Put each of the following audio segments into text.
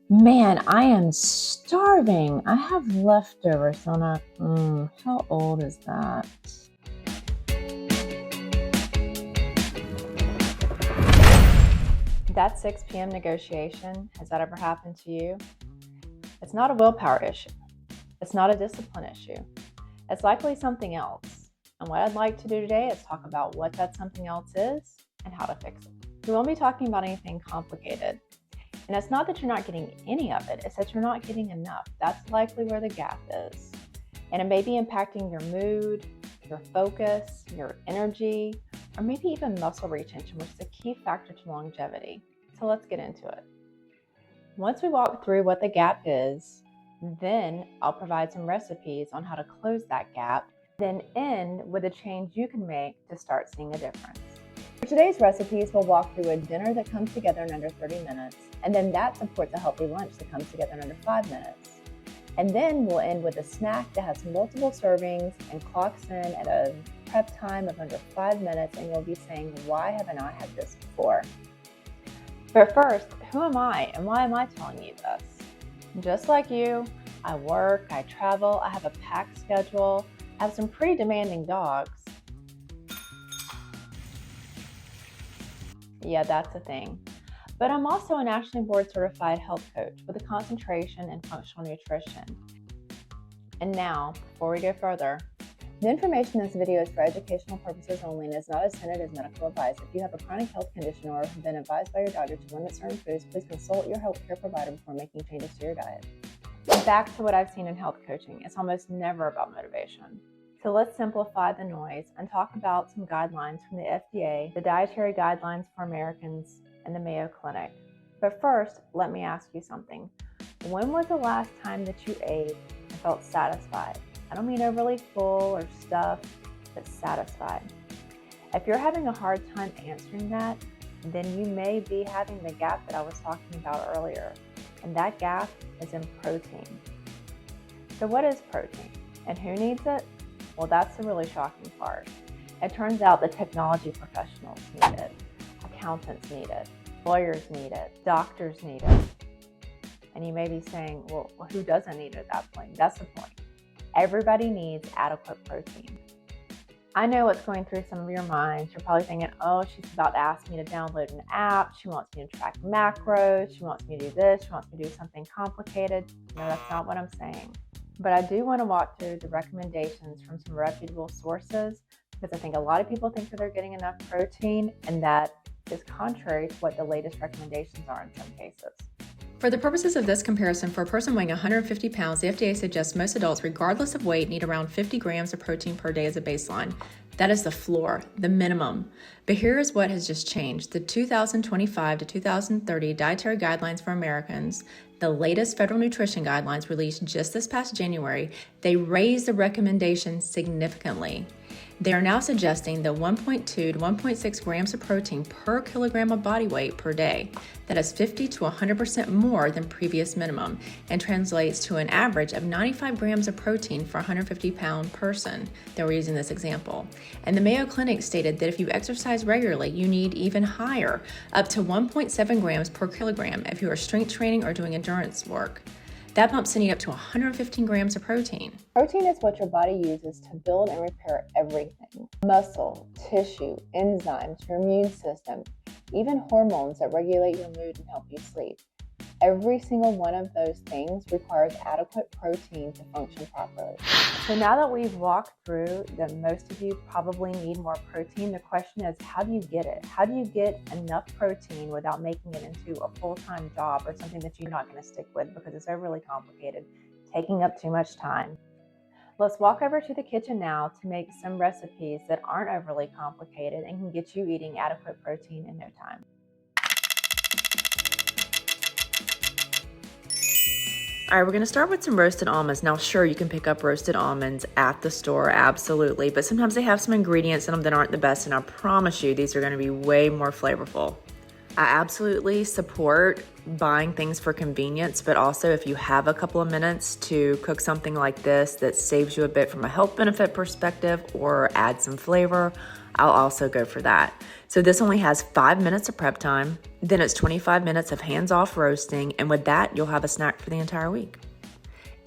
Man, I am starving. I have leftovers, so how old is that? That 6 p.m. negotiation, has that ever happened to you? It's not a willpower issue. It's not a discipline issue. It's likely something else. And what I'd like to do today is talk about what that something else is and how to fix it. We won't be talking about anything complicated. And it's not that you're not getting any of it, it's that you're not getting enough. That's likely where the gap is. And it may be impacting your mood, your focus, your energy, or maybe even muscle retention, which is a key factor to longevity. So let's get into it. Once we walk through what the gap is, then I'll provide some recipes on how to close that gap, then end with a change you can make to start seeing a difference. For today's recipes, we'll walk through a dinner that comes together in under 30 minutes, and then that supports a healthy lunch that comes together in under 5 minutes. And then we'll end with a snack that has multiple servings and clocks in at a prep time of under 5 minutes, and you'll be saying, why haven't I had this before? But first, who am I and why am I telling you this? Just like you, I work, I travel, I have a packed schedule, I have some pretty demanding dogs. Yeah, that's a thing. But I'm also a nationally board certified health coach with a concentration in functional nutrition. And now, before we go further, the information in this video is for educational purposes only and is not intended as medical advice. If you have a chronic health condition or have been advised by your doctor to limit certain foods, please consult your healthcare provider before making changes to your diet. Back to what I've seen in health coaching, it's almost never about motivation. So let's simplify the noise and talk about some guidelines from the FDA, the Dietary Guidelines for Americans, and the Mayo Clinic. But first, let me ask you something. When was the last time that you ate and felt satisfied? I don't mean overly full or stuffed, but satisfied. If you're having a hard time answering that, then you may be having the gap that I was talking about earlier. And that gap is in protein. So what is protein? And who needs it? Well, that's the really shocking part. It turns out the technology professionals need it, accountants need it, lawyers need it, doctors need it. And you may be saying, well, who doesn't need it at that point? That's the point. Everybody needs adequate protein. I know what's going through some of your minds. You're probably thinking, oh, she's about to ask me to download an app. She wants me to track macros. She wants me to do this. She wants me to do something complicated. No, that's not what I'm saying. But I do want to walk through the recommendations from some reputable sources because I think a lot of people think that they're getting enough protein, and that is contrary to what the latest recommendations are in some cases. For the purposes of this comparison, for a person weighing 150 pounds, the FDA suggests most adults, regardless of weight, need around 50 grams of protein per day as a baseline. That is the floor, the minimum. But here is what has just changed. The 2025 to 2030 Dietary Guidelines for Americans, the latest federal nutrition guidelines released just this past January, they raised the recommendation significantly. They are now suggesting that 1.2 to 1.6 grams of protein per kilogram of body weight per day. That is 50 to 100% more than previous minimum and translates to an average of 95 grams of protein for a 150-pound person. They were using this example. And the Mayo Clinic stated that if you exercise regularly, you need even higher, up to 1.7 grams per kilogram if you are strength training or doing endurance work. That bumps the need up to 115 grams of protein. Protein is what your body uses to build and repair everything. Muscle, tissue, enzymes, your immune system, even hormones that regulate your mood and help you sleep. Every single one of those things requires adequate protein to function properly. So now that we've walked through that most of you probably need more protein, the question is, how do you get it? How do you get enough protein without making it into a full-time job or something that you're not going to stick with because it's overly complicated, taking up too much time? Let's walk over to the kitchen now to make some recipes that aren't overly complicated and can get you eating adequate protein in no time. All right, we're gonna start with some roasted almonds. Now, sure, you can pick up roasted almonds at the store, absolutely, but sometimes they have some ingredients in them that aren't the best, and I promise you, these are gonna be way more flavorful. I absolutely support buying things for convenience, but also if you have a couple of minutes to cook something like this that saves you a bit from a health benefit perspective or add some flavor, I'll also go for that. So this only has 5 minutes of prep time, then it's 25 minutes of hands-off roasting, and with that, you'll have a snack for the entire week.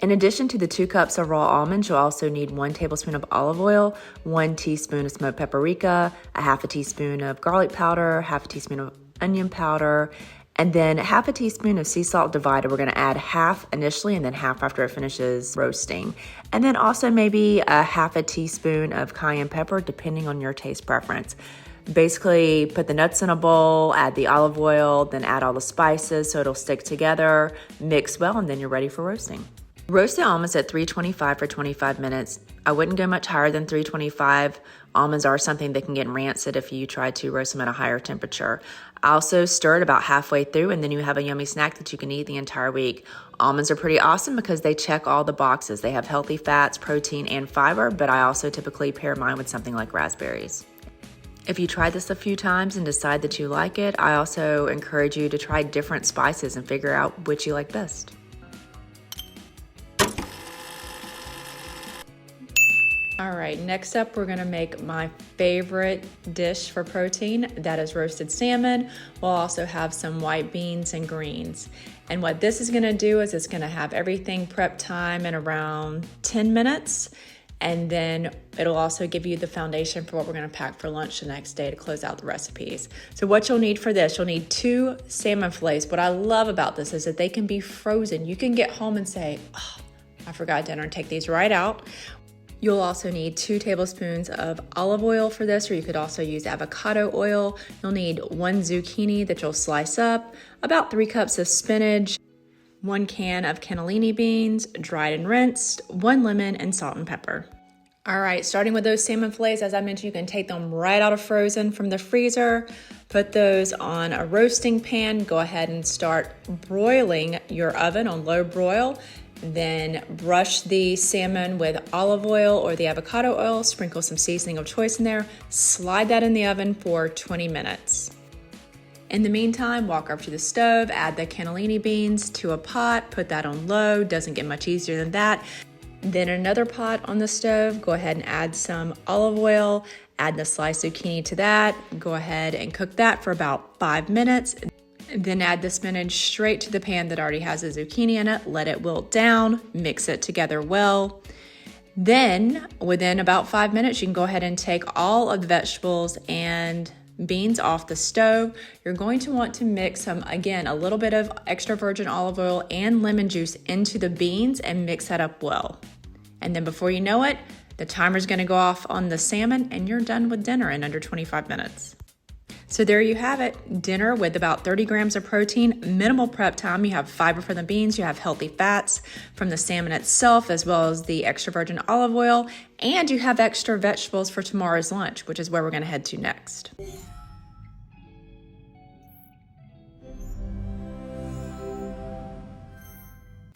In addition to the 2 cups of raw almonds, you'll also need 1 tablespoon of olive oil, 1 teaspoon of smoked paprika, a half a teaspoon of garlic powder, half a teaspoon of onion powder, and then half a teaspoon of sea salt divided. We're gonna add half initially and then half after it finishes roasting. And then also maybe a half a teaspoon of cayenne pepper, depending on your taste preference. Basically, put the nuts in a bowl, add the olive oil, then add all the spices so it'll stick together, mix well, and then you're ready for roasting. Roast the almonds at 325 for 25 minutes. I wouldn't go much higher than 325. Almonds are something that can get rancid if you try to roast them at a higher temperature. I also stir it about halfway through, and then you have a yummy snack that you can eat the entire week. Almonds are pretty awesome because they check all the boxes. They have healthy fats, protein, and fiber, but I also typically pair mine with something like raspberries. If you try this a few times and decide that you like it, I also encourage you to try different spices and figure out which you like best. All right, next up, we're gonna make my favorite dish for protein. That is roasted salmon. We'll also have some white beans and greens. And what this is gonna do is it's gonna have everything prep time in around 10 minutes. And then it'll also give you the foundation for what we're gonna pack for lunch the next day to close out the recipes. So what you'll need for this, you'll need 2 salmon fillets. What I love about this is that they can be frozen. You can get home and say, oh, I forgot dinner, and take these right out. You'll also need 2 tablespoons of olive oil for this, or you could also use avocado oil. You'll need 1 zucchini that you'll slice up, about 3 cups of spinach, 1 can of cannellini beans, dried and rinsed, 1 lemon, and salt and pepper. All right, starting with those salmon fillets, as I mentioned, you can take them right out of frozen from the freezer, put those on a roasting pan, go ahead and start broiling your oven on low broil. Then brush the salmon with olive oil or the avocado oil, sprinkle some seasoning of choice in there, slide that in the oven for 20 minutes. In the meantime, walk over to the stove, add the cannellini beans to a pot, put that on low, doesn't get much easier than that. Then another pot on the stove, go ahead and add some olive oil, add the sliced zucchini to that, go ahead and cook that for about 5 minutes. Then add the spinach straight to the pan that already has the zucchini in it, let it wilt down, mix it together well. Then within about 5 minutes, you can go ahead and take all of the vegetables and beans off the stove. You're going to want to mix some, again, a little bit of extra virgin olive oil and lemon juice into the beans and mix that up well. And then before you know it, the timer's gonna go off on the salmon and you're done with dinner in under 25 minutes. So there you have it, dinner with about 30 grams of protein, minimal prep time. You have fiber from the beans, you have healthy fats from the salmon itself, as well as the extra virgin olive oil, and you have extra vegetables for tomorrow's lunch, which is where we're gonna head to next.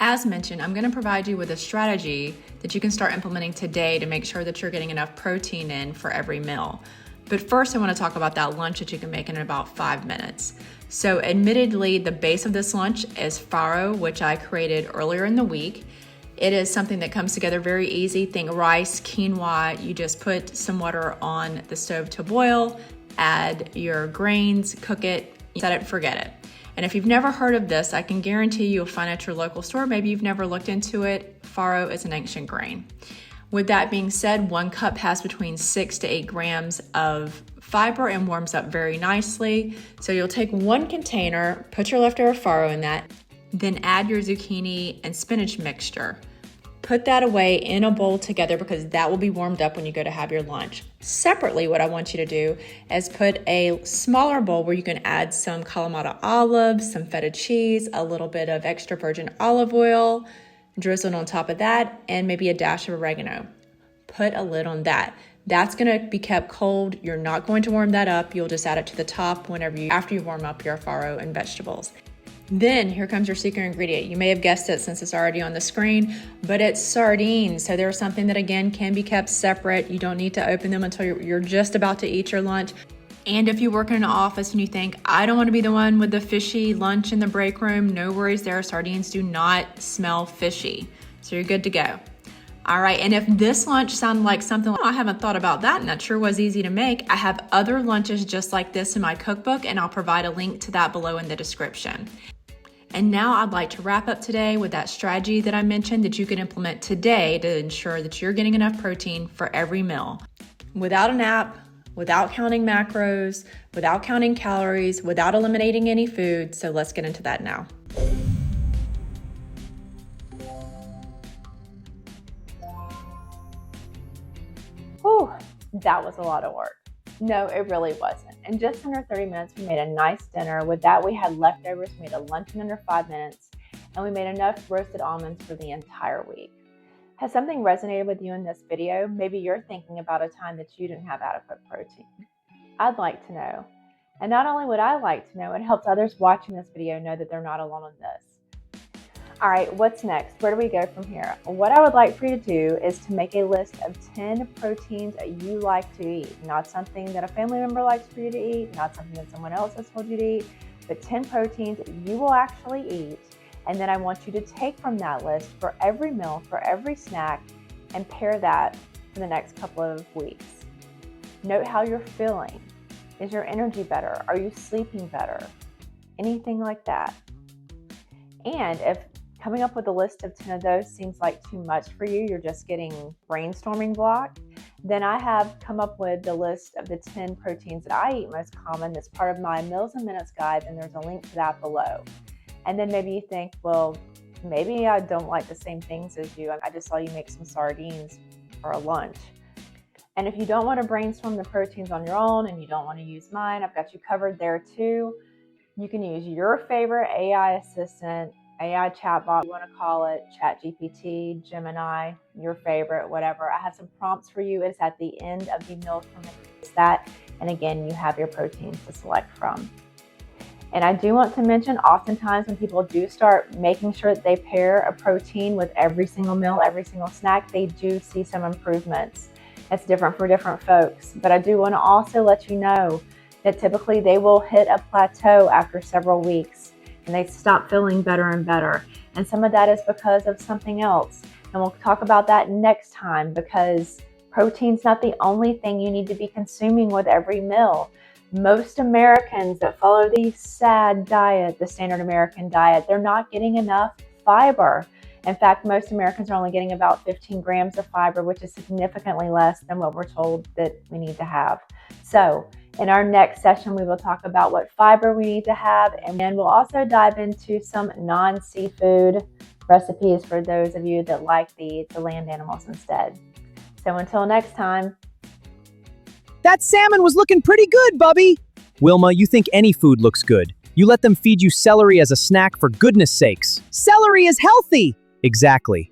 As mentioned, I'm gonna provide you with a strategy that you can start implementing today to make sure that you're getting enough protein in for every meal. But first, I want to talk about that lunch that you can make in about 5 minutes. So admittedly, the base of this lunch is farro, which I created earlier in the week. It is something that comes together very easy. Think rice, quinoa. You just put some water on the stove to boil, add your grains, cook it, set it, forget it. And if you've never heard of this, I can guarantee you'll find it at your local store. Maybe you've never looked into it. Farro is an ancient grain. With that being said, 1 cup has between 6 to 8 grams of fiber and warms up very nicely. So you'll take 1 container, put your leftover farro in that, then add your zucchini and spinach mixture. Put that away in a bowl together because that will be warmed up when you go to have your lunch. Separately, what I want you to do is put a smaller bowl where you can add some Kalamata olives, some feta cheese, a little bit of extra virgin olive oil, drizzled on top of that, and maybe a dash of oregano. Put a lid on that. That's gonna be kept cold. You're not going to warm that up. You'll just add it to the top after you warm up your farro and vegetables. Then here comes your secret ingredient. You may have guessed it since it's already on the screen, but it's sardines. So there's something that again can be kept separate. You don't need to open them until you're just about to eat your lunch. And if you work in an office and you think, I don't want to be the one with the fishy lunch in the break room, no worries there. Sardines do not smell fishy. So you're good to go. All right, and if this lunch sounded like something, I haven't thought about that and that sure was easy to make, I have other lunches just like this in my cookbook, and I'll provide a link to that below in the description. And now I'd like to wrap up today with that strategy that I mentioned that you can implement today to ensure that you're getting enough protein for every meal. Without a nap, without counting macros, without counting calories, without eliminating any food. So let's get into that now. Whew, that was a lot of work. No, it really wasn't. In just under 30 minutes, we made a nice dinner. With that, we had leftovers. We made a lunch in under 5 minutes, and we made enough roasted almonds for the entire week. Has something resonated with you in this video? Maybe you're thinking about a time that you didn't have adequate protein. I'd like to know. And not only would I like to know, it helps others watching this video know that they're not alone in this. All right, what's next? Where do we go from here? What I would like for you to do is to make a list of 10 proteins that you like to eat. Not something that a family member likes for you to eat, not something that someone else has told you to eat, but 10 proteins that you will actually eat. And then I want you to take from that list for every meal, for every snack, and pair that for the next couple of weeks. Note how you're feeling. Is your energy better? Are you sleeping better? Anything like that. And if coming up with a list of 10 of those seems like too much for you, you're just getting brainstorming block, then I have come up with the list of the 10 proteins that I eat most common. That's part of my Meals and Minutes guide, and there's a link to that below. And then maybe you think, well, maybe I don't like the same things as you. I just saw you make some sardines for a lunch. And if you don't want to brainstorm the proteins on your own and you don't want to use mine, I've got you covered there too. You can use your favorite AI assistant, AI chatbot, you want to call it, ChatGPT, Gemini, your favorite, whatever. I have some prompts for you. It's at the end of the meal from that. And again, you have your proteins to select from. And I do want to mention, oftentimes when people do start making sure that they pair a protein with every single meal, every single snack, they do see some improvements. It's different for different folks. But I do want to also let you know that typically they will hit a plateau after several weeks and they stop feeling better and better. And some of that is because of something else. And we'll talk about that next time, because protein's not the only thing you need to be consuming with every meal. Most Americans that follow the SAD diet, the standard American diet, they're not getting enough fiber. In fact, most Americans are only getting about 15 grams of fiber, which is significantly less than what we're told that we need to have. So in our next session, we will talk about what fiber we need to have, and then we'll also dive into some non-seafood recipes for those of you that like the land animals instead. So until next time. That salmon was looking pretty good, Bubby. Wilma, you think any food looks good. You let them feed you celery as a snack, for goodness sakes. Celery is healthy. Exactly.